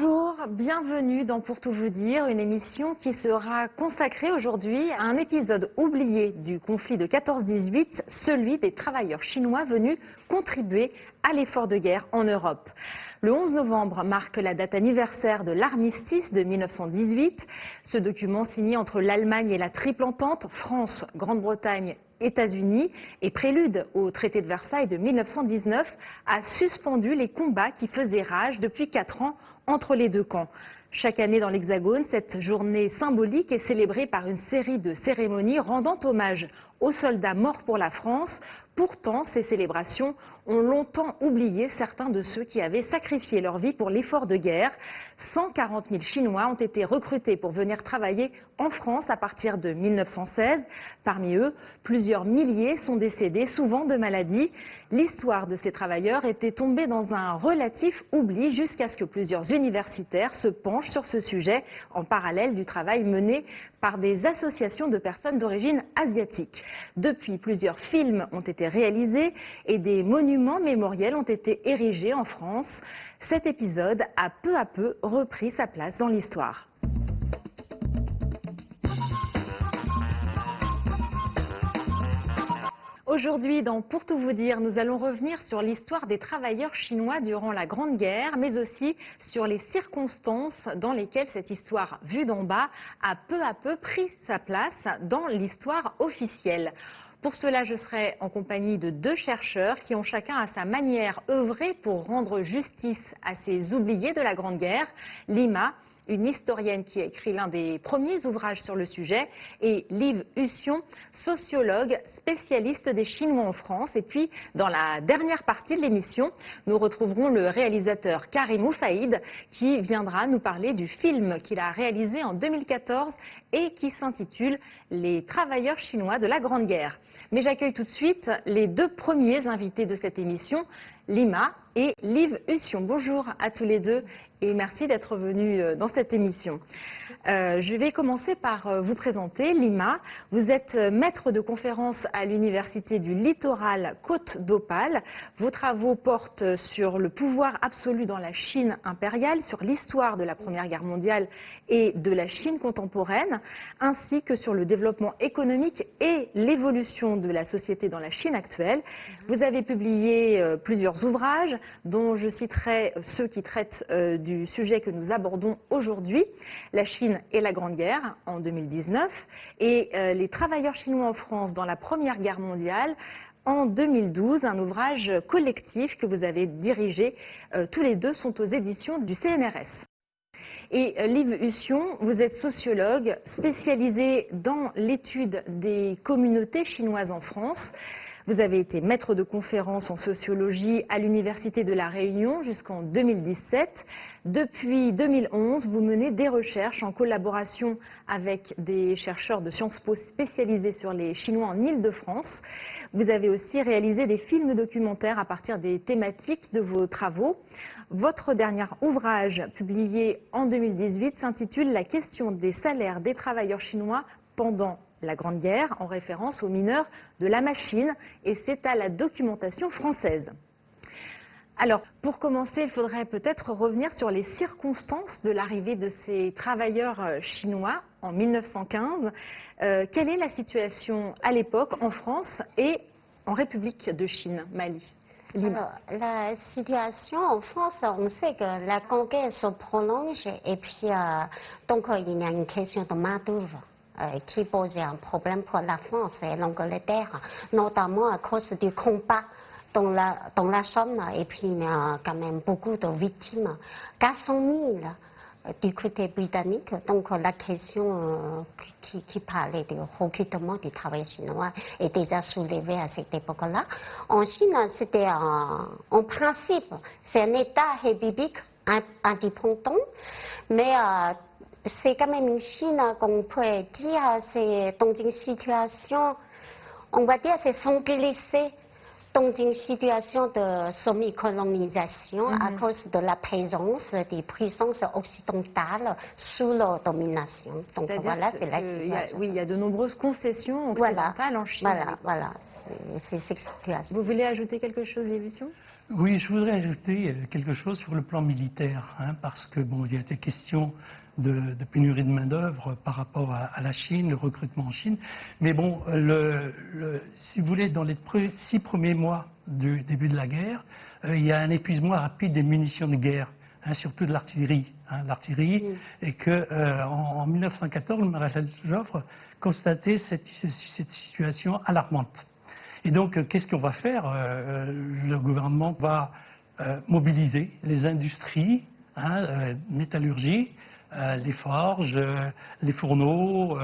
Bonjour, bienvenue dans Pour tout vous dire, une émission qui sera consacrée aujourd'hui à un épisode oublié du conflit de 14-18, celui des travailleurs chinois venus contribuer à l'effort de guerre en Europe. Le 11 novembre marque la date anniversaire de l'armistice de 1918. Ce document signé entre l'Allemagne et la Triple Entente, France, Grande-Bretagne, États-Unis et prélude au traité de Versailles de 1919, a suspendu les combats qui faisaient rage depuis 4 ans entre les deux camps. Chaque année dans l'Hexagone, cette journée symbolique est célébrée par une série de cérémonies rendant hommage aux soldats morts pour la France. Pourtant, ces célébrations ont longtemps oublié certains de ceux qui avaient sacrifié leur vie pour l'effort de guerre. 140 000 Chinois ont été recrutés pour venir travailler en France à partir de 1916. Parmi eux, plusieurs milliers sont décédés, souvent de maladies. L'histoire de ces travailleurs était tombée dans un relatif oubli jusqu'à ce que plusieurs universitaires se penchent sur ce sujet en parallèle du travail mené par des associations de personnes d'origine asiatique. Depuis, plusieurs films ont été réalisés et des monuments mémoriels ont été érigés en France. Cet épisode a peu à peu repris sa place dans l'histoire. Aujourd'hui, dans Pour tout vous dire, nous allons revenir sur l'histoire des travailleurs chinois durant la Grande Guerre, mais aussi sur les circonstances dans lesquelles cette histoire vue d'en bas a peu à peu pris sa place dans l'histoire officielle. Pour cela, je serai en compagnie de 2 chercheurs qui ont chacun à sa manière œuvré pour rendre justice à ces oubliés de la Grande Guerre. Lima, une historienne qui a écrit l'un des premiers ouvrages sur le sujet, et Liv Hussion, sociologue spécialiste des Chinois en France. Et puis, dans la dernière partie de l'émission, nous retrouverons le réalisateur Karim Ouffaïd qui viendra nous parler du film qu'il a réalisé en 2014 et qui s'intitule « Les travailleurs chinois de la Grande Guerre ». Mais j'accueille tout de suite les 2 premiers invités de cette émission, Lima et Liv Hussion. Bonjour à tous les 2 et merci d'être venus dans cette émission. Je vais commencer par vous présenter. Lima, vous êtes maître de conférence à l'Université du Littoral Côte d'Opale. Vos travaux portent sur le pouvoir absolu dans la Chine impériale, sur l'histoire de la Première Guerre mondiale et de la Chine contemporaine, ainsi que sur le développement économique et l'évolution de la société dans la Chine actuelle. Vous avez publié plusieurs ouvrages, dont je citerai ceux qui traitent du sujet que nous abordons aujourd'hui, la Chine et la Grande Guerre en 2019, et les travailleurs chinois en France dans la Première Guerre mondiale en 2012, un ouvrage collectif que vous avez dirigé. Tous les 2 sont aux éditions du CNRS. Et Liv Hussion, vous êtes sociologue spécialisée dans l'étude des communautés chinoises en France. Vous avez été maître de conférence en sociologie à l'Université de La Réunion jusqu'en 2017. Depuis 2011, vous menez des recherches en collaboration avec des chercheurs de Sciences Po spécialisés sur les Chinois en Île-de-France. Vous avez aussi réalisé des films documentaires à partir des thématiques de vos travaux. Votre dernier ouvrage, publié en 2018, s'intitule « La question des salaires des travailleurs chinois pendant la Grande Guerre », en référence aux mineurs de la machine, et c'est à la documentation française. Alors, pour commencer, il faudrait peut-être revenir sur les circonstances de l'arrivée de ces travailleurs chinois en 1915. Quelle est la situation à l'époque en France et en République de Chine, Mali? Alors, la situation en France, on sait que la conquête se prolonge et puis donc il y a une question de main-d'œuvre qui pose un problème pour la France et l'Angleterre, notamment à cause du combat dans la Chine, et puis il y a quand même beaucoup de victimes, 400 000 du côté britannique. Donc la question qui parlait du recrutement du travail chinois est déjà soulevée à cette époque-là. En Chine, c'était en principe, c'est un État république indépendant, mais c'est quand même une Chine qu'on peut dire, c'est dans une situation, on va dire, c'est sans glisser dans une situation de semi-colonisation à cause de la présence des puissances occidentales sous leur domination. Donc voilà, c'est la situation. Oui, il y a de nombreuses concessions occidentales en Chine. Voilà, c'est cette situation. Vous voulez ajouter quelque chose, Liv Hussion ? Oui, je voudrais ajouter quelque chose sur le plan militaire, hein, parce que bon, il y a des questions de pénurie de main-d'œuvre par rapport à la Chine, le recrutement en Chine. Mais bon, si vous voulez, dans les 6 premiers mois du début de la guerre, il y a un épuisement rapide des munitions de guerre, hein, surtout de l'artillerie. L'artillerie, et que en 1914, le maréchal Joffre constatait cette situation alarmante. Et donc, qu'est-ce qu'on va faire? Le gouvernement va mobiliser les industries, hein, métallurgie, les forges, les fourneaux,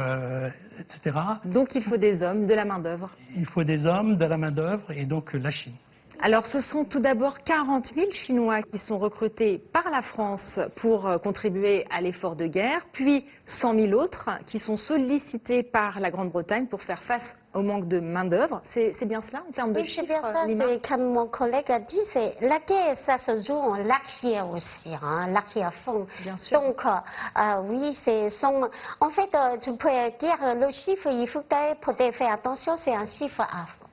etc. Donc il faut des hommes, de la main-d'œuvre. Il faut des hommes, de la main-d'œuvre, et donc la Chine. Alors ce sont tout d'abord 40 000 Chinois qui sont recrutés par la France pour contribuer à l'effort de guerre, puis 100 000 autres qui sont sollicités par la Grande-Bretagne pour faire face au manque de main-d'œuvre. C'est bien cela en termes de chiffres? Oui, c'est bien ça. C'est comme mon collègue a dit, la guerre, ça se joue en l'arrière aussi, hein, l'arrière-fond. Bien sûr. Donc, oui, en fait, tu peux dire le chiffre, il faut peut-être faire attention, c'est un chiffre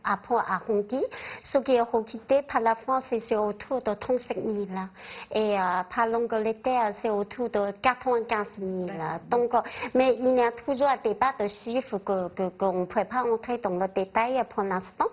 à point arrondi. Ce qui est recruté par la France, c'est autour de 35 000. Et par l'Angleterre, c'est autour de 95 000. Donc, mais il y a toujours un débat de chiffres qu'on ne peut pas entrer dans le détail pour l'instant.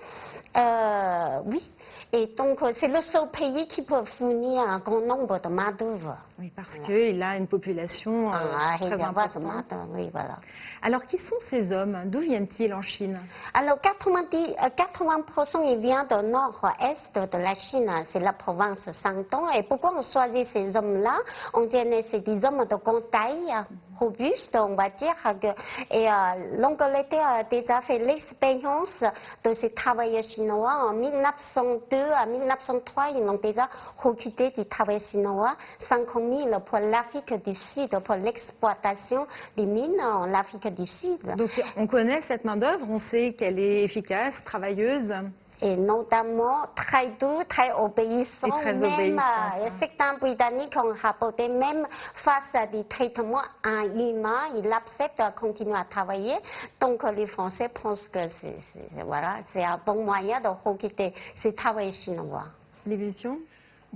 Oui. Et donc, c'est le seul pays qui peut fournir un grand nombre de main-d'œuvre. Oui, parce qu'il a une population très importante. Oui, voilà. Alors, qui sont ces hommes? D'où viennent-ils en Chine? Alors, 80% ils viennent du nord-est de la Chine, c'est la province Shandong. Et pourquoi on choisit ces hommes-là? On dirait c'est des hommes de grande taille, robustes, on va dire. Et l'Angleterre a déjà fait l'expérience de ces travailleurs chinois. En 1902 à 1903, ils ont déjà recruté des travailleurs chinois, 50 000 pour l'Afrique du Sud, pour l'exploitation des mines en Afrique du Sud. Donc on connaît cette main-d'œuvre, on sait qu'elle est efficace, travailleuse. Et notamment très doux, très obéissant. Même certains Britanniques ont rapporté, même face à des traitements inhumains, ils acceptent de continuer à travailler. Donc les Français pensent que c'est un bon moyen de recruter ces travailleurs chinois. L'émission?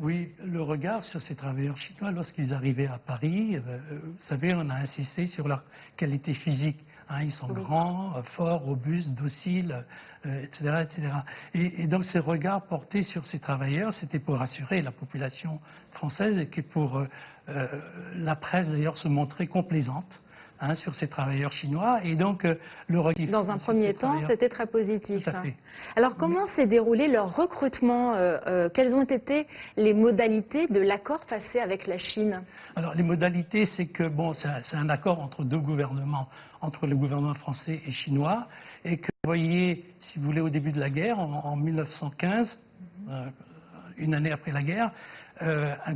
Oui, le regard sur ces travailleurs chinois, lorsqu'ils arrivaient à Paris, vous savez, on a insisté sur leur qualité physique. Hein, ils sont grands, forts, robustes, dociles, etc., etc. Et donc ces regards portés sur ces travailleurs, c'était pour rassurer la population française et que pour la presse d'ailleurs se montrer complaisante. Hein, sur ces travailleurs chinois, et donc le regard. Dans un premier temps, c'était très positif. Tout à fait. Alors comment s'est déroulé leur recrutement? Quelles ont été les modalités de l'accord passé avec la Chine? Alors les modalités, c'est que bon, c'est un accord entre deux gouvernements, entre le gouvernement français et chinois, et que vous voyez, si vous voulez, au début de la guerre, en 1915, une année après la guerre, un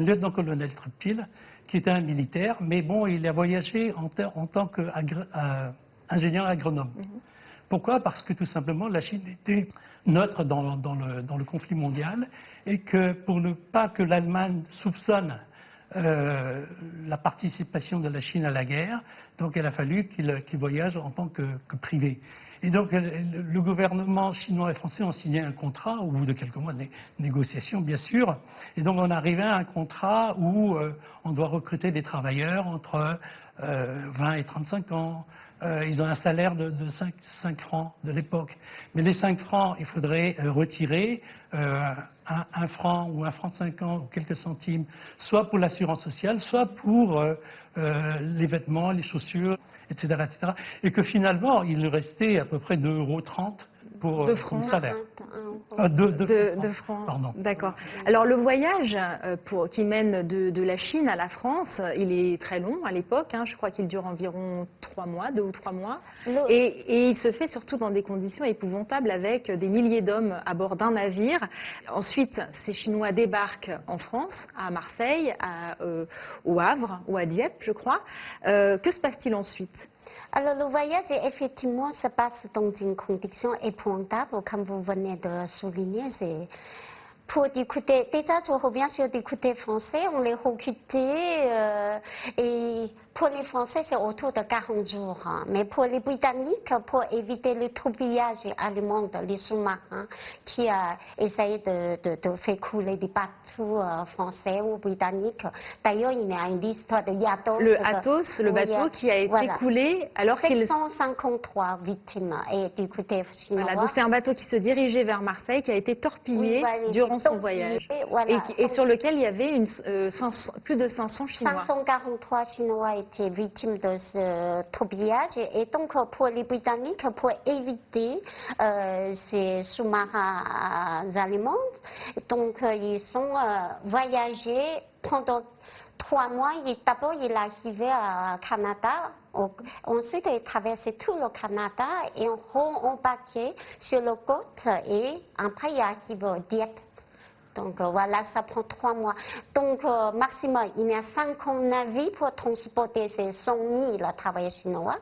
lieutenant-colonel Treptil, qui était un militaire, mais bon, il a voyagé en tant qu'ingénieur agronome. Pourquoi? Parce que tout simplement, la Chine était neutre dans le conflit mondial, et que pour ne pas que l'Allemagne soupçonne la participation de la Chine à la guerre, donc il a fallu qu'il voyage en tant que privé. Et donc le gouvernement chinois et français ont signé un contrat au bout de quelques mois de négociations, bien sûr. Et donc on est arrivé à un contrat où on doit recruter des travailleurs entre 20 et 35 ans. Ils ont un salaire de 5 francs de l'époque. Mais les 5 francs, il faudrait retirer un franc ou 1 franc 50 ou quelques centimes, soit pour l'assurance sociale, soit pour les vêtements, les chaussures, etc., etc. Et que finalement, il restait à peu près 2,30 € pour le salaire. 2 francs. Pardon. D'accord. Alors le voyage qui mène de la Chine à la France, il est très long à l'époque. Hein, je crois qu'il dure environ 3 mois, 2 ou 3 mois. Et il se fait surtout dans des conditions épouvantables avec des milliers d'hommes à bord d'un navire. Ensuite, ces Chinois débarquent en France, à Marseille, au Havre ou à Dieppe, je crois. Que se passe-t-il ensuite? Alors le voyage, effectivement, se passe dans une condition épouvantable, comme vous venez de souligner. Pour du côté, déjà je reviens sur du côté français, on les recrutait et pour les Français, c'est autour de 40 jours. Hein. Mais pour les Britanniques, pour éviter le troubillage allemand des sous-marins qui essayent de faire couler des bateaux français ou britanniques. D'ailleurs, il y a une histoire de Yatos. Le Athos, le bateau qui a été coulé alors qu'il... 753 victimes. Et du côté chinois... Voilà, donc c'est un bateau qui se dirigeait vers Marseille, qui a été torpillé durant son voyage. Voilà. Et sur lequel il y avait plus de 500 Chinois. 543 Chinois étaient victimes de ce torpillage. Et donc, pour les Britanniques, pour éviter ces sous-marins allemands, donc ils sont voyagés pendant 3 mois. D'abord, il est arrivé à Canada. Ensuite, il traversé tout le Canada et embarqué sur le côte. Et après, il arrive au Dieppe. Donc voilà, ça prend 3 mois. Donc maximum, il y a 50 navires pour transporter ces 100 000 travailleurs chinois.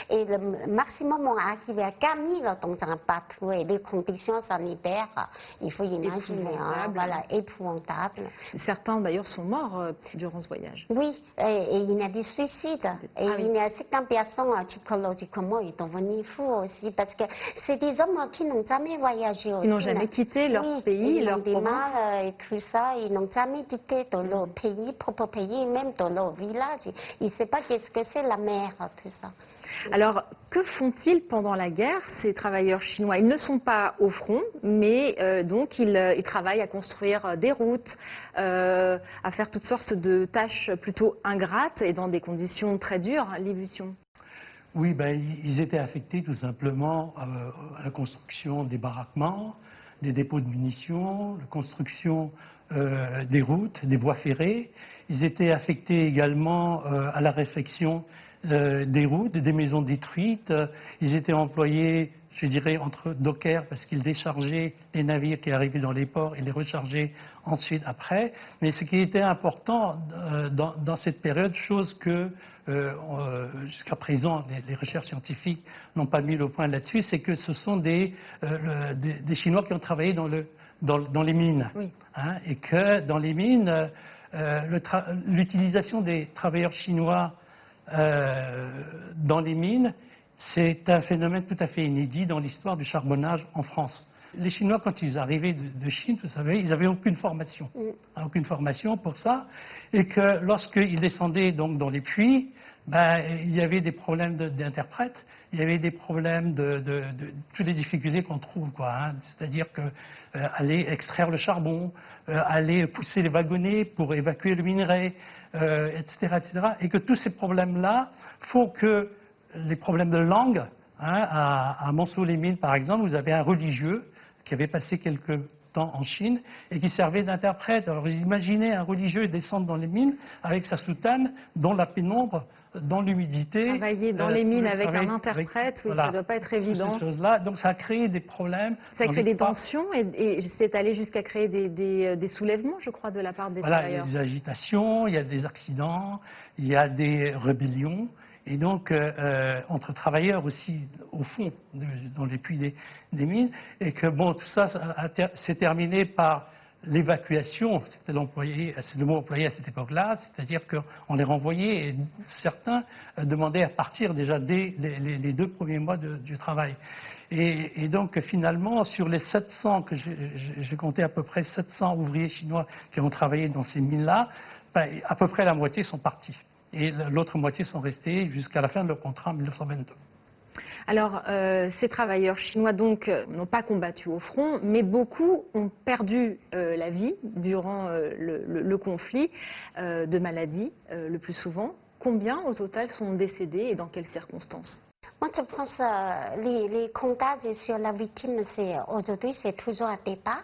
Et le maximum, on arrive à 4 000 dans un bateau. Et les conditions sanitaires, il faut imaginer, hein, voilà, épouvantables. Certains d'ailleurs sont morts durant ce voyage. Oui, et il y a des suicides. Et il y a certaines personnes psychologiquement, ils sont devenus fous aussi. Parce que c'est des hommes qui n'ont jamais voyagé aussi. Ils n'ont jamais quitté leur pays, leur province. Et tout ça, ils n'ont jamais quitté dans leur pays, propre pays, même dans leur village. Ils ne savent pas qu'est-ce que c'est la mer, tout ça. Alors, que font-ils pendant la guerre, ces travailleurs chinois? Ils ne sont pas au front, mais donc ils travaillent à construire des routes, à faire toutes sortes de tâches plutôt ingrates et dans des conditions très dures, Li Buxiong. Oui, ben, ils étaient affectés tout simplement à la construction des baraquements, des dépôts de munitions, la construction des routes, des voies ferrées. Ils étaient affectés également à la réfection des routes, des maisons détruites. Ils étaient employés, je dirais, entre dockers parce qu'ils déchargeaient les navires qui arrivaient dans les ports et les rechargeaient ensuite après. Mais ce qui était important dans cette période, chose que jusqu'à présent les recherches scientifiques n'ont pas mis le point là-dessus, c'est que ce sont des Chinois qui ont travaillé dans les mines. Oui. Hein, et que dans les mines, l'utilisation des travailleurs chinois dans les mines, c'est un phénomène tout à fait inédit dans l'histoire du charbonnage en France. Les Chinois, quand ils arrivaient de Chine, vous savez, ils n'avaient aucune formation. Aucune formation pour ça. Et que lorsqu'ils descendaient donc dans les puits, ben, il y avait des problèmes d'interprètes, il y avait des problèmes de toutes les difficultés qu'on trouve, quoi. Hein. C'est-à-dire que aller extraire le charbon, aller pousser les wagonnets pour évacuer le minerai, etc., etc. Et que tous ces problèmes-là font que les problèmes de langue, hein, à Monceau-les-Mines, par exemple, vous avez un religieux qui avait passé quelques temps en Chine et qui servait d'interprète. Alors vous imaginez un religieux descendre dans les mines avec sa soutane, dans la pénombre, dans l'humidité. Travailler dans les mines avec un interprète, oui, voilà, ça ne doit pas être évident. Ces choses-là. Donc ça a créé des problèmes. Ça crée des tensions et c'est allé jusqu'à créer des soulèvements, je crois, de la part des travailleurs. Il y a des agitations, il y a des accidents, il y a des rébellions. Et donc, entre travailleurs aussi, au fond, dans les puits des mines, et que bon, tout ça s'est terminé par l'évacuation, c'est le mot employé à cette époque-là, c'est-à-dire qu'on les renvoyait et certains demandaient à partir déjà dès les 2 premiers mois du travail. Et donc finalement, sur les 700, que j'ai compté à peu près 700 ouvriers chinois qui ont travaillé dans ces mines-là, ben, à peu près la moitié sont partis. Et l'autre moitié sont restés jusqu'à la fin de leur contrat en 1922. Alors, ces travailleurs chinois donc n'ont pas combattu au front, mais beaucoup ont perdu la vie durant le conflit de maladies, le plus souvent. Combien au total sont décédés et dans quelles circonstances? Moi, je pense que les comptages sur la victime, aujourd'hui, c'est toujours un débat.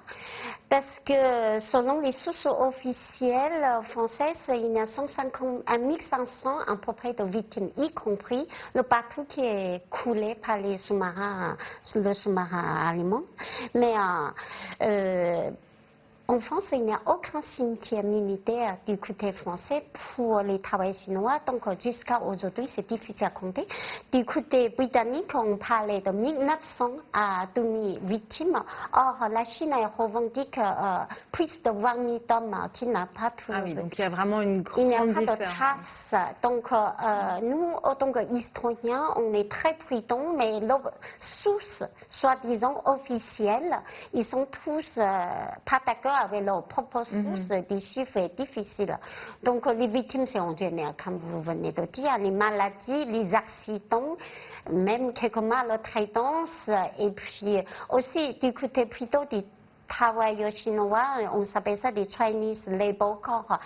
Parce que selon les sources officielles françaises, il y a 1500 à peu près de victimes, y compris le bateau qui est coulé par le sous-marin allemand. Mais En France, il n'y a aucun cimetière militaire du côté français pour les travailleurs chinois. Donc, jusqu'à aujourd'hui, c'est difficile à compter. Du côté britannique, on parlait de 1900 à 2000 victimes. Or, la Chine revendique plus de 20 000 hommes qui n'ont pas trouvé. Ah oui, donc il y a vraiment une grande Il n'y a pas différence. de traces. Donc, nous, en tant qu'historiens, on est très prudents, mais leurs sources, soi-disant officielles, ils sont tous pas d'accord avec leurs propres sources. Des chiffres est difficile. Donc, les victimes, c'est en général, comme vous venez de dire, les maladies, les accidents, même quelques maltraitances, et puis aussi du côté plutôt des travailleurs chinois, on s'appelle ça des Chinese Labor Corps.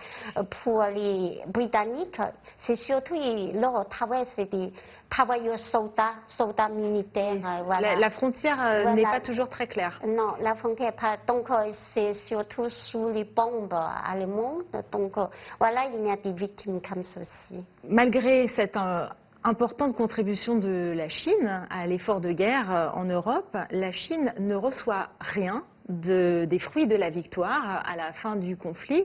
Pour les Britanniques, c'est surtout leur travail, c'est des travailleurs soldats militaires. Voilà. La frontière Voilà. n'est pas toujours très claire. Non, la frontière pas. Donc c'est surtout sous les bombes allemandes. Donc voilà, il y a des victimes comme ceci. Malgré cette importante contribution de la Chine à l'effort de guerre en Europe, la Chine ne reçoit rien des fruits de la victoire à la fin du conflit.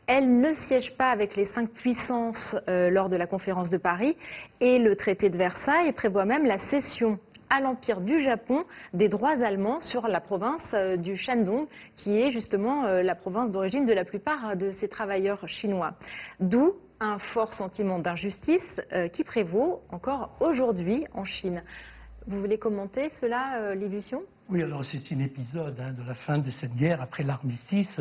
Elle ne siège pas avec les 5 puissances lors de la conférence de Paris et le traité de Versailles prévoit même la cession à l'Empire du Japon des droits allemands sur la province du Shandong, qui est justement la province d'origine de la plupart de ces travailleurs chinois. D'où un fort sentiment d'injustice qui prévaut encore aujourd'hui en Chine. Vous voulez commenter cela, Li Lucion ? Oui, alors c'est un épisode de la fin de cette guerre après l'armistice.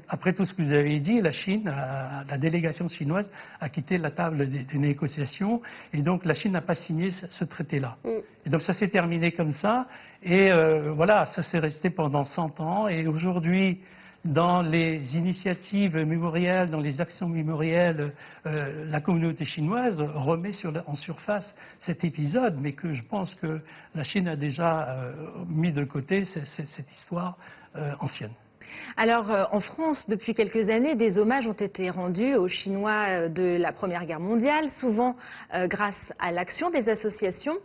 Après tout ce que vous avez dit, la Chine, la délégation chinoise a quitté la table des négociations et donc la Chine n'a pas signé ce traité-là. Et donc ça s'est terminé comme ça et voilà, ça s'est resté pendant 100 ans et aujourd'hui, dans les initiatives mémorielles, dans les actions mémorielles, la communauté chinoise remet en surface cet épisode, mais que je pense que la Chine a déjà mis de côté cette histoire ancienne. Alors, en France, depuis quelques années, des hommages ont été rendus aux Chinois de la Première Guerre mondiale, souvent grâce à l'action des associations,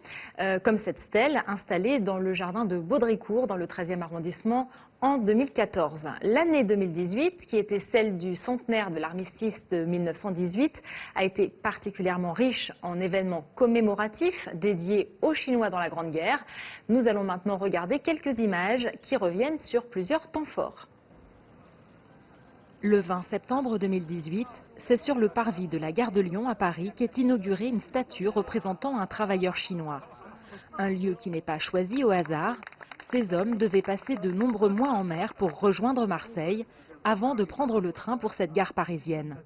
comme cette stèle installée dans le jardin de Baudricourt, dans le 13e arrondissement, en 2014. L'année 2018, qui était celle du centenaire de l'armistice de 1918, a été particulièrement riche en événements commémoratifs dédiés aux Chinois dans la Grande Guerre. Nous allons maintenant regarder quelques images qui reviennent sur plusieurs temps forts. Le 20 septembre 2018, c'est sur le parvis de la gare de Lyon à Paris qu'est inaugurée une statue représentant un travailleur chinois. Un lieu qui n'est pas choisi au hasard. Ces hommes devaient passer de nombreux mois en mer pour rejoindre Marseille avant de prendre le train pour cette gare parisienne.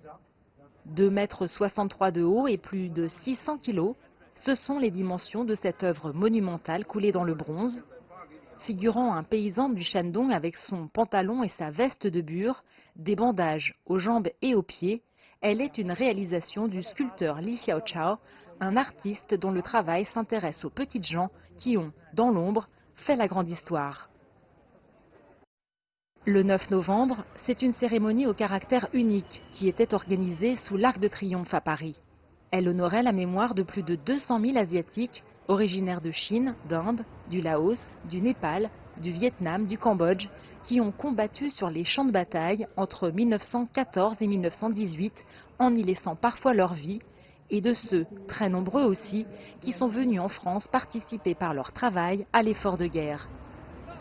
2,63 m de haut et plus de 600 kg, ce sont les dimensions de cette œuvre monumentale coulée dans le bronze. Figurant un paysan du Shandong avec son pantalon et sa veste de bure, des bandages aux jambes et aux pieds, elle est une réalisation du sculpteur Li Xiaochao, un artiste dont le travail s'intéresse aux petites gens qui ont, dans l'ombre, fait la grande histoire. Le 9 novembre, c'est une cérémonie au caractère unique qui était organisée sous l'Arc de Triomphe à Paris. Elle honorait la mémoire de plus de 200 000 Asiatiques, originaires de Chine, d'Inde, du Laos, du Népal, du Vietnam, du Cambodge, qui ont combattu sur les champs de bataille entre 1914 et 1918, en y laissant parfois leur vie, et de ceux, très nombreux aussi, qui sont venus en France participer par leur travail à l'effort de guerre.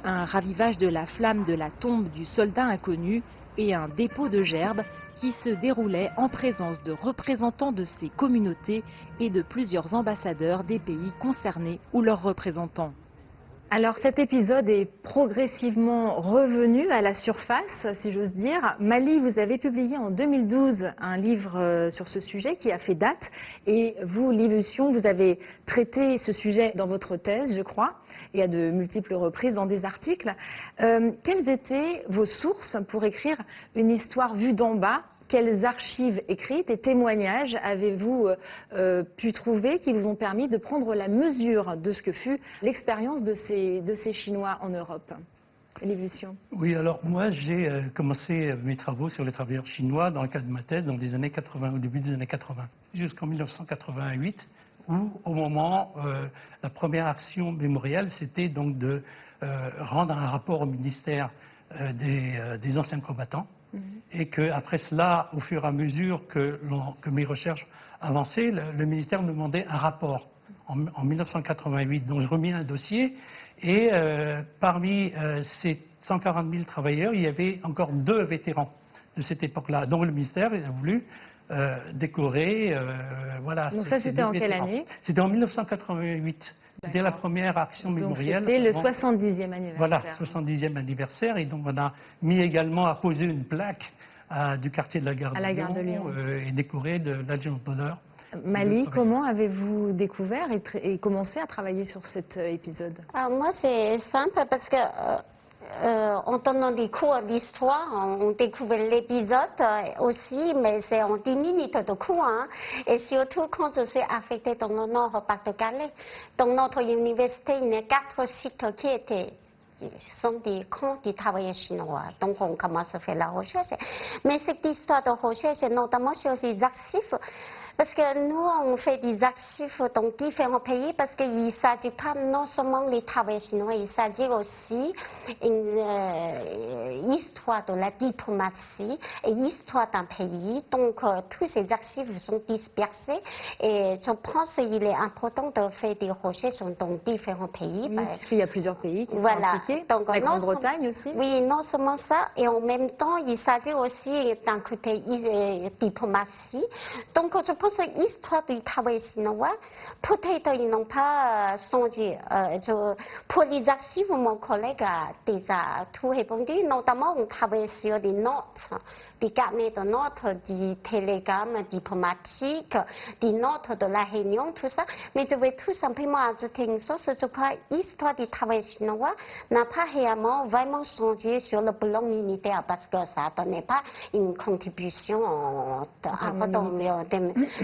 Un ravivage de la flamme de la tombe du soldat inconnu et un dépôt de gerbes qui se déroulait en présence de représentants de ces communautés et de plusieurs ambassadeurs des pays concernés ou leurs représentants. Alors cet épisode est progressivement revenu à la surface, si j'ose dire. Mali, vous avez publié en 2012 un livre sur ce sujet qui a fait date. Et vous, Li Lucion, vous avez traité ce sujet dans votre thèse, je crois, et à de multiples reprises dans des articles. Quelles étaient vos sources pour écrire une histoire vue d'en bas ? Quelles archives écrites et témoignages avez-vous pu trouver qui vous ont permis de prendre la mesure de ce que fut l'expérience de ces Chinois en Europe? Li Lucion. Oui, alors moi j'ai commencé mes travaux sur les travailleurs chinois dans le cadre de ma thèse dans les années 80, au début des années 80, jusqu'en 1988, où au moment, la première action mémorielle, c'était donc de rendre un rapport au ministère des anciens combattants. Et qu'après cela, au fur et à mesure que mes recherches avançaient, le ministère me demandait un rapport en 1988. Donc je remis un dossier et parmi ces 140 000 travailleurs, il y avait encore 2 vétérans de cette époque-là. Donc le ministère a voulu décorer. Voilà. Donc ça, c'était en quelle année? C'était en 1988. C'était la première action mémorielle. C'était le 70e anniversaire. Voilà, 70e anniversaire. Et donc on a mis également à poser une plaque du quartier de la Gare de Lyon, et décoré de la Légion d'honneur. Mali, comment avez-vous découvert et commencé à travailler sur cet épisode? Moi, c'est simple parce que en donnant des cours d'histoire, on découvre l'épisode aussi, mais c'est en 10 minutes de cours. Hein. Et surtout quand je suis affectée dans le Nord-Pas-de-Calais. Dans notre université, il y a 4 sites qui sont des camps de travailleurs chinois. Donc on commence à faire la recherche. Mais cette histoire de recherche, notamment sur les archives, parce que nous, on fait des archives dans différents pays, parce qu'il ne s'agit pas non seulement des travailleurs chinois, il s'agit aussi d'une histoire de la diplomatie et histoire d'un pays. Donc, tous ces archives sont dispersées et je pense qu'il est important de faire des recherches dans différents pays. Oui, parce qu'il y a plusieurs pays qui sont impliqués, donc, la Grande-Bretagne aussi. Oui, non seulement ça, et en même temps, il s'agit aussi d'un côté diplomatie. Donc, je pense que l'histoire du travail chinois, peut-être ils n'ont pas songé. Pour les archives, mon collègue a déjà tout répondu. Notamment, on travaille sur des notes, des carnets de notes, des télégrammes diplomatiques, des notes de la réunion, tout ça. Mais je vais tout simplement ajouter une chose. Je crois que l'histoire du travail chinois n'a pas réellement vraiment changé sur le plan militaire parce que ça ne donnait pas une contribution importante.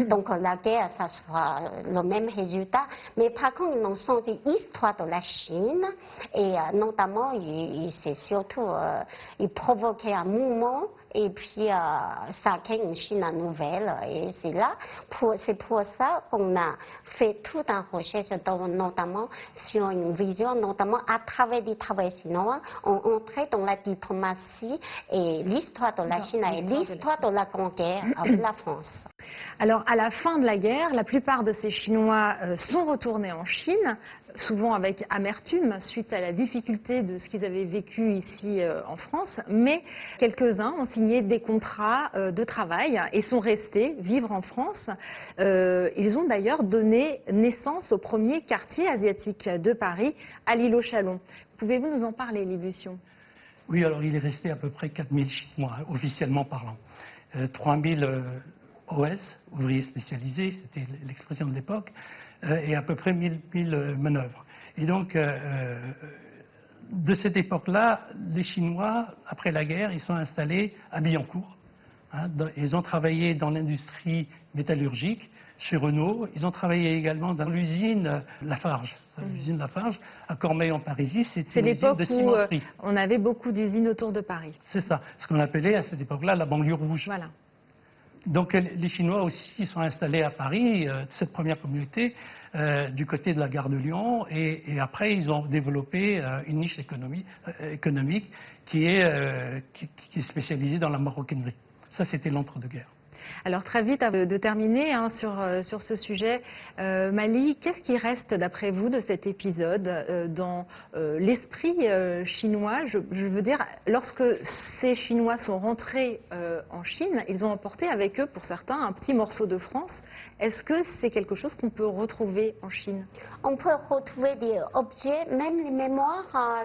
Donc la guerre, ça sera le même résultat. Mais par contre, ils ont changé l'histoire de la Chine et notamment, c'est surtout, ils provoquaient un mouvement. Et puis, ça crée une Chine nouvelle. Et c'est là, c'est pour ça qu'on a fait toute une recherche, notamment sur une vision, notamment à travers des travaux chinois, on entrait dans la diplomatie et l'histoire de la Chine et l'histoire de la Grande Guerre avec la France. Alors, à la fin de la guerre, la plupart de ces Chinois sont retournés en Chine, souvent avec amertume suite à la difficulté de ce qu'ils avaient vécu ici en France, mais quelques-uns ont signé des contrats de travail et sont restés vivre en France. Ils ont d'ailleurs donné naissance au premier quartier asiatique de Paris, à l'île aux Chalons. Pouvez-vous nous en parler, Libution? Oui, alors il est resté à peu près 4000 Chinois, officiellement parlant. 3000 OS, ouvriers spécialisés, c'était l'expression de l'époque, et à peu près 1000 manœuvres. Et donc, de cette époque-là, les Chinois, après la guerre, ils sont installés à Billancourt. Hein, ils ont travaillé dans l'industrie métallurgique, chez Renault. Ils ont travaillé également dans l'usine Lafarge. L'usine Lafarge, à Cormeilles-en-Parisis, c'est l'époque où on avait beaucoup d'usines autour de Paris. C'est ça, ce qu'on appelait à cette époque-là la banlieue rouge. Voilà. Donc les Chinois aussi sont installés à Paris, cette première communauté, du côté de la gare de Lyon, et après ils ont développé une niche économique qui est spécialisée dans la maroquinerie. Ça, c'était l'entre-deux-guerres. Alors très vite, de terminer sur ce sujet, Mali, qu'est-ce qui reste d'après vous de cet épisode dans l'esprit chinois? Je veux dire, lorsque ces Chinois sont rentrés en Chine, ils ont emporté avec eux, pour certains, un petit morceau de France. Est-ce que c'est quelque chose qu'on peut retrouver en Chine? On peut retrouver des objets, même les mémoires.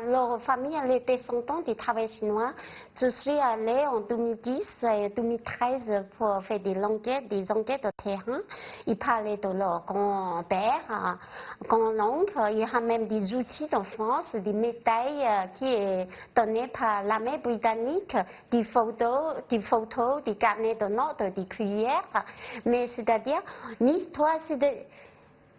Leur famille, les descendants des travailleurs chinois. Je suis allée en 2010 et 2013 pour faire des enquêtes de terrain. Ils parlaient de leur grand-père, grand-oncle. Il y a même des outils en France, des médailles qui sont données par l'armée britannique, des photos, des carnets de notes, des cuillères. Mais c'est-à-dire, l'histoire,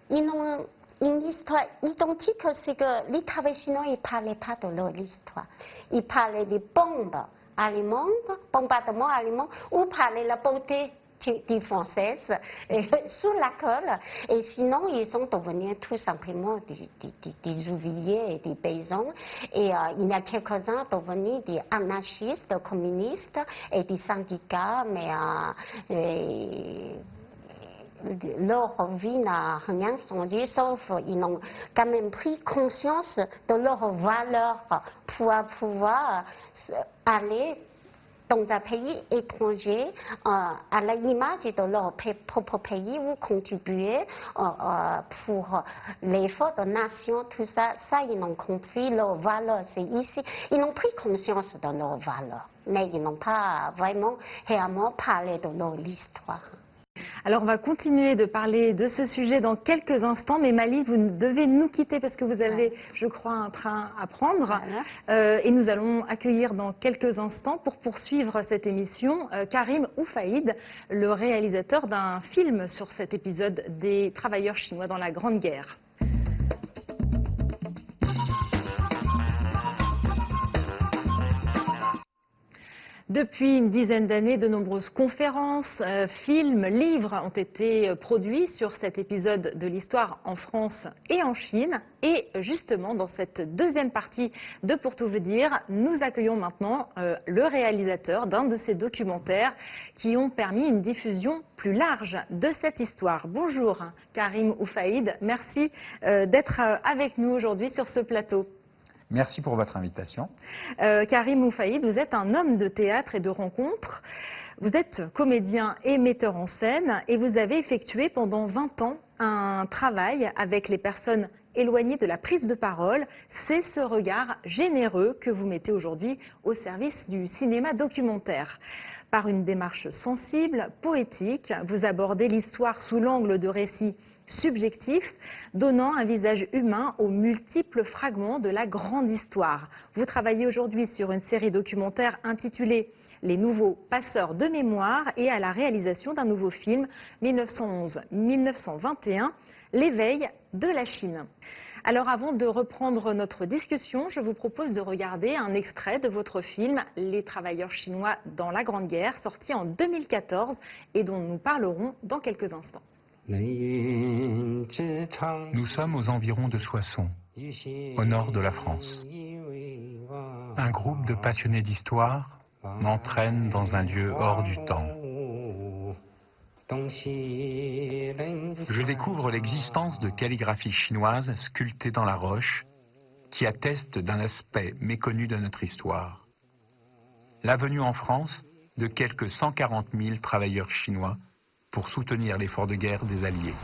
ils ont une histoire identique, c'est que les travailleurs chinois ne parlaient pas de leur histoire. Ils parlaient des bombes allemandes, bombardements allemands, ou parlaient de la beauté françaises sous la colle. Et sinon, ils sont devenus tout simplement des ouvriers et des paysans. Et il y a quelques-uns devenus des anarchistes, communistes et des syndicats, mais leur vie n'a rien changé, sauf qu'ils ont quand même pris conscience de leur valeur pour pouvoir aller dans un pays étranger à l'image de leur propre pays ou contribuer pour l'effort de nation, tout ça. Ça, ils ont compris leur valeur, c'est ici. Ils ont pris conscience de leur valeur, mais ils n'ont pas vraiment réellement parlé de leur histoire. Alors on va continuer de parler de ce sujet dans quelques instants, mais Mali, vous devez nous quitter parce que vous avez, je crois, un train à prendre. Voilà. Et nous allons accueillir dans quelques instants, pour poursuivre cette émission, Karim Oufaïd, le réalisateur d'un film sur cet épisode des travailleurs chinois dans la Grande Guerre. Depuis une dizaine d'années, de nombreuses conférences, films, livres ont été produits sur cet épisode de l'histoire en France et en Chine. Et justement, dans cette deuxième partie de Pour tout vous dire, nous accueillons maintenant le réalisateur d'un de ces documentaires qui ont permis une diffusion plus large de cette histoire. Bonjour Karim Oufaïd, merci d'être avec nous aujourd'hui sur ce plateau. Merci pour votre invitation. Karim Oufaïd, vous êtes un homme de théâtre et de rencontres. Vous êtes comédien et metteur en scène et vous avez effectué pendant 20 ans un travail avec les personnes éloignées de la prise de parole. C'est ce regard généreux que vous mettez aujourd'hui au service du cinéma documentaire. Par une démarche sensible, poétique, vous abordez l'histoire sous l'angle de récits subjectif, donnant un visage humain aux multiples fragments de la grande histoire. Vous travaillez aujourd'hui sur une série documentaire intitulée Les nouveaux passeurs de mémoire et à la réalisation d'un nouveau film 1911-1921, l'éveil de la Chine. Alors avant de reprendre notre discussion, je vous propose de regarder un extrait de votre film Les travailleurs chinois dans la Grande Guerre, sorti en 2014 et dont nous parlerons dans quelques instants. Nous sommes aux environs de Soissons, au nord de la France. Un groupe de passionnés d'histoire m'entraîne dans un lieu hors du temps. Je découvre l'existence de calligraphies chinoises sculptées dans la roche qui attestent d'un aspect méconnu de notre histoire. La venue en France de quelques 140 000 travailleurs chinois pour soutenir l'effort de guerre des Alliés.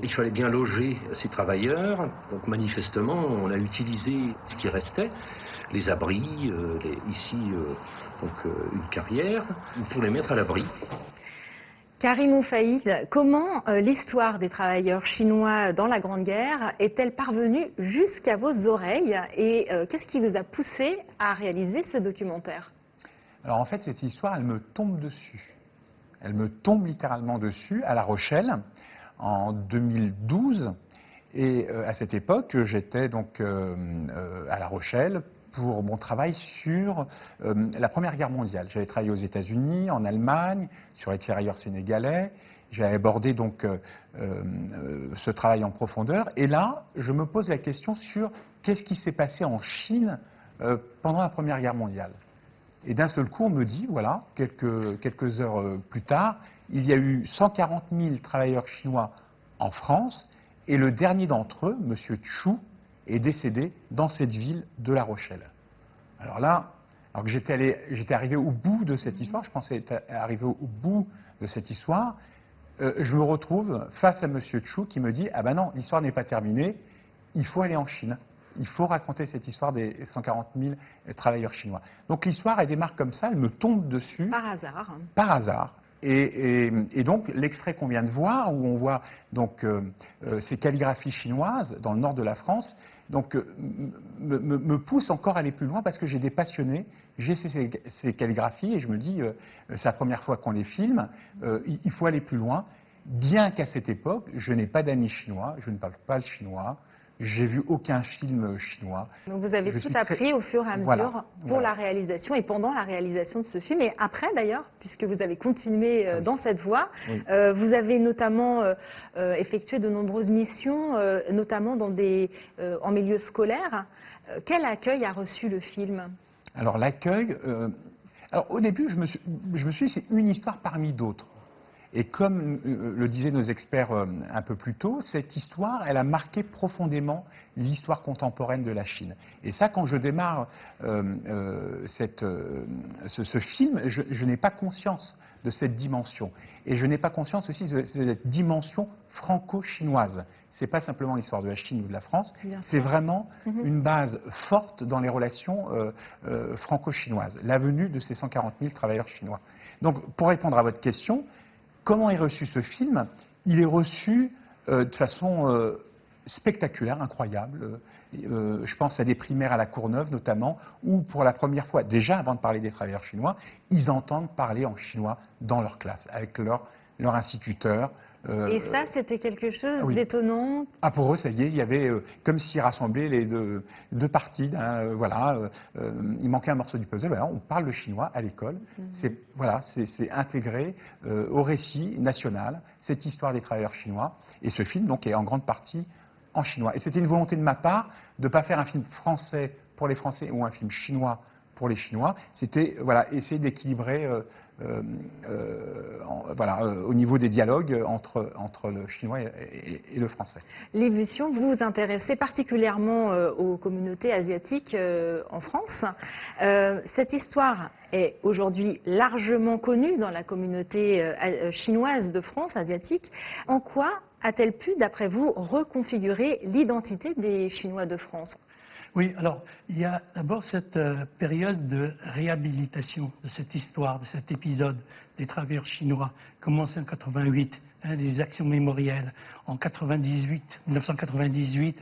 Il fallait bien loger ces travailleurs, donc manifestement on a utilisé ce qui restait, les abris, une carrière, pour les mettre à l'abri. Karim Oufaïd, comment l'histoire des travailleurs chinois dans la Grande Guerre est-elle parvenue jusqu'à vos oreilles et qu'est-ce qui vous a poussé à réaliser ce documentaire? Alors en fait, cette histoire, elle me tombe dessus. Elle me tombe littéralement dessus à La Rochelle en 2012. Et à cette époque, j'étais donc à La Rochelle pour mon travail sur la Première Guerre mondiale. J'avais travaillé aux États-Unis, en Allemagne, sur les tirailleurs sénégalais. J'avais abordé donc ce travail en profondeur. Et là, je me pose la question sur qu'est-ce qui s'est passé en Chine pendant la Première Guerre mondiale. Et d'un seul coup, on me dit, voilà, quelques heures plus tard, il y a eu 140 000 travailleurs chinois en France, et le dernier d'entre eux, M. Chu, est décédé dans cette ville de La Rochelle. Alors là, alors que j'étais arrivé au bout de cette histoire, je pensais être arrivé au bout de cette histoire, je me retrouve face à M. Chu qui me dit, ah ben non, l'histoire n'est pas terminée, il faut aller en Chine. Il faut raconter cette histoire des 140 000 travailleurs chinois. Donc l'histoire, elle démarre comme ça, elle me tombe dessus. Par hasard. Par hasard. Et donc l'extrait qu'on vient de voir, où on voit donc ces calligraphies chinoises dans le nord de la France, donc me pousse encore à aller plus loin parce que j'ai des passionnés, j'ai ces calligraphies et je me dis, c'est la première fois qu'on les filme, il faut aller plus loin, bien qu'à cette époque, je n'ai pas d'amis chinois, je ne parle pas le chinois, j'ai vu aucun film chinois. Donc vous avez Je tout suis appris au fur et à mesure Voilà, pour voilà. la réalisation et pendant la réalisation de ce film. Et après d'ailleurs, puisque vous avez continué Ah oui. dans cette voie, Oui. vous avez notamment effectué de nombreuses missions, notamment en milieu scolaire. Quel accueil a reçu le film? Alors l'accueil, alors au début je me suis dit c'est une histoire parmi d'autres. Et comme le disaient nos experts un peu plus tôt, cette histoire, elle a marqué profondément l'histoire contemporaine de la Chine. Et ça, quand je démarre ce film, je n'ai pas conscience de cette dimension. Et je n'ai pas conscience aussi de cette dimension franco-chinoise. Ce n'est pas simplement l'histoire de la Chine ou de la France, c'est vraiment une base forte dans les relations franco-chinoises, la venue de ces 140 000 travailleurs chinois. Donc, pour répondre à votre question, comment est reçu ce film? Il est reçu de façon spectaculaire, incroyable. Je pense à des primaires à la Courneuve notamment, où pour la première fois, déjà avant de parler des travailleurs chinois, ils entendent parler en chinois dans leur classe, avec leur instituteur. Et ça, c'était quelque chose oui. d'étonnant. Ah, pour eux, ça y est, il y avait comme s'ils rassemblaient les deux parties. Voilà, il manquait un morceau du puzzle. Voilà, on parle le chinois à l'école. C'est intégré au récit national, cette histoire des travailleurs chinois. Et ce film, donc, est en grande partie en chinois. Et c'était une volonté de ma part de ne pas faire un film français pour les Français ou un film chinois pour les Chinois. C'était voilà, essayer d'équilibrer au niveau des dialogues entre le chinois et le français. L'émission, vous vous intéressez particulièrement aux communautés asiatiques en France. Cette histoire est aujourd'hui largement connue dans la communauté chinoise de France, asiatique. En quoi a-t-elle pu, d'après vous, reconfigurer l'identité des Chinois de France ? Oui, alors il y a d'abord cette période de réhabilitation de cette histoire, de cet épisode des travailleurs chinois, commencé en 88, des actions mémorielles. En 1998,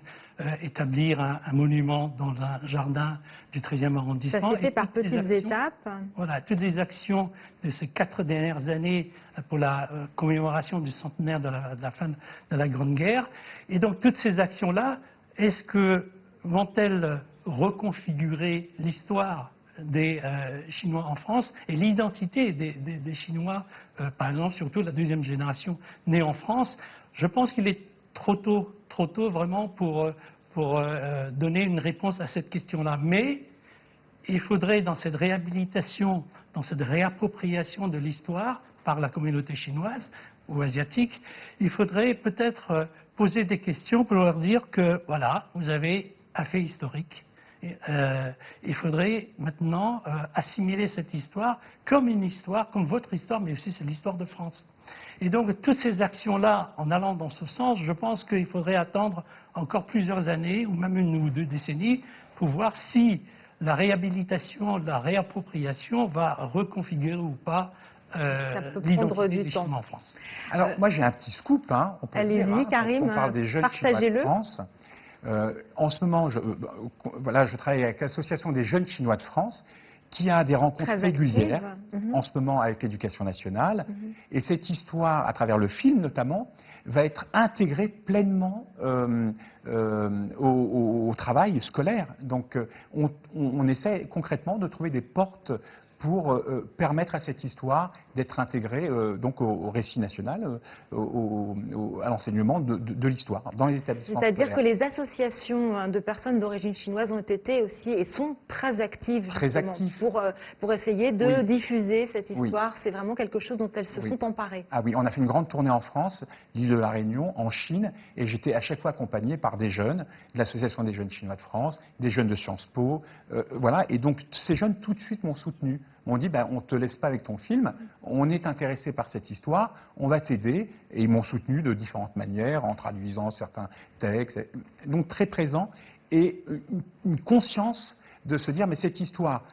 établir un monument dans un jardin du 13e arrondissement. Ça s'est fait par petites étapes. Voilà, toutes les actions de ces 4 dernières années pour la commémoration du centenaire de la fin de la Grande Guerre. Et donc toutes ces actions-là, est-ce que vont-elles reconfigurer l'histoire des Chinois en France et l'identité des Chinois, par exemple, surtout la deuxième génération née en France? Je pense qu'il est trop tôt vraiment pour donner une réponse à cette question-là. Mais il faudrait, dans cette réhabilitation, dans cette réappropriation de l'histoire par la communauté chinoise ou asiatique, il faudrait peut-être poser des questions pour leur dire que, voilà, vous avez un fait historique. Il faudrait maintenant assimiler cette histoire comme une histoire, comme votre histoire, mais aussi c'est l'histoire de France. Et donc toutes ces actions-là, en allant dans ce sens, je pense qu'il faudrait attendre encore plusieurs années, ou même 1 ou 2 décennies, pour voir si la réhabilitation, la réappropriation va reconfigurer ou pas l'identité des Chinois en France. Alors moi j'ai un petit scoop, hein, on peut dire, allez-y, Karim, on parle des jeunes Chinois de France. En ce moment, je travaille avec l'Association des jeunes Chinois de France, qui a des rencontres régulières, en ce moment avec l'Éducation nationale. Et cette histoire, à travers le film notamment, va être intégrée pleinement au travail scolaire. Donc on essaie concrètement de trouver des portes pour permettre à cette histoire d'être intégrée donc au récit national, à l'enseignement de l'histoire dans les établissements scolaires. C'est-à-dire que les associations de personnes d'origine chinoise ont été aussi et sont très actives, pour essayer de diffuser cette histoire. C'est vraiment quelque chose dont elles se sont emparées. Ah oui, on a fait une grande tournée en France, l'île de la Réunion, en Chine, et j'étais à chaque fois accompagné par des jeunes de l'Association des jeunes Chinois de France, des jeunes de Sciences Po, voilà, et donc ces jeunes tout de suite m'ont soutenu. On dit, on ne te laisse pas avec ton film, on est intéressé par cette histoire, on va t'aider. Et ils m'ont soutenu de différentes manières, en traduisant certains textes. Donc très présent, et une conscience de se dire, mais cette histoire,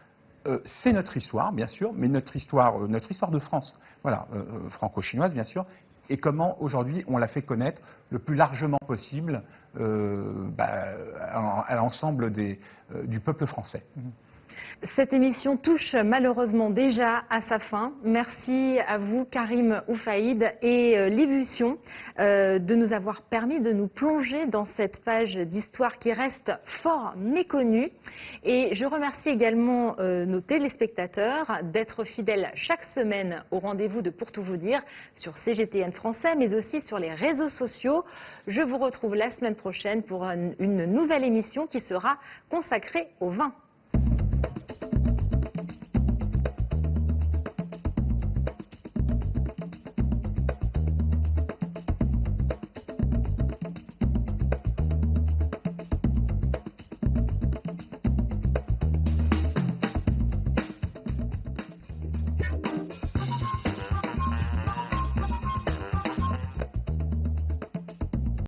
c'est notre histoire, bien sûr, mais notre histoire de France, voilà, franco-chinoise, bien sûr, et comment aujourd'hui on la fait connaître le plus largement possible à l'ensemble du peuple français. Cette émission touche malheureusement déjà à sa fin. Merci à vous, Karim Oufaïd et Livusion, de nous avoir permis de nous plonger dans cette page d'histoire qui reste fort méconnue. Et je remercie également nos téléspectateurs d'être fidèles chaque semaine au rendez-vous de Pour tout vous dire sur CGTN français, mais aussi sur les réseaux sociaux. Je vous retrouve la semaine prochaine pour une nouvelle émission qui sera consacrée au vin.